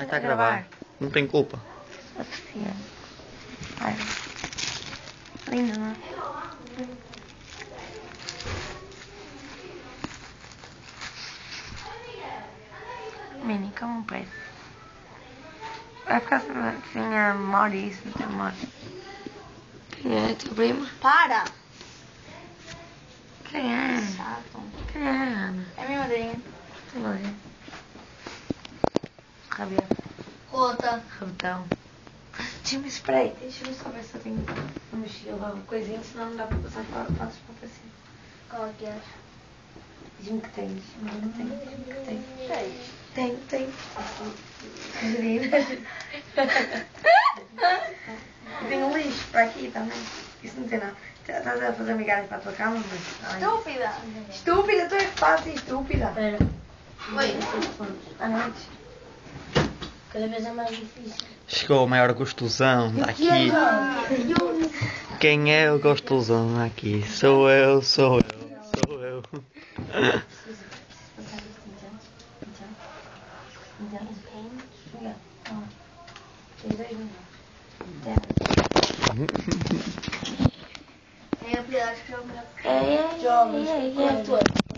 Ah, está a gravar. Não tem culpa. Oficial. Olha. Lindo, não é? Mini, como um pé. Vai ficar sem a memória e isso, não tem memória. Quem é? Teu primo? Para! Quem é? Chato. Quem é, Ana? É minha madrinha. Tua madrinha. Rabia. Rota. Rabetão. Deixa-me espera aí. Deixa-me só ver se eu tenho uma mochila, alguma coisinha, senão não dá para passar fotos para o paciente. Qual é que és? Diz-me que tens. Diz-me que tens. Tens. Tenho. Eu tenho lixo para aqui também. Isso não tem nada. Estás a fazer migalhas para a tua cama, mas... Estúpida! Estúpida, tu é que fazes estúpida. Espera. Oi. À noite. Cada vez é mais difícil. Chegou o maior gostosão daqui. Quem é o gostosão aqui? Sou eu. Preciso passar isto então. Tens 2 minutos. Nem a piedade que joga. Jogas.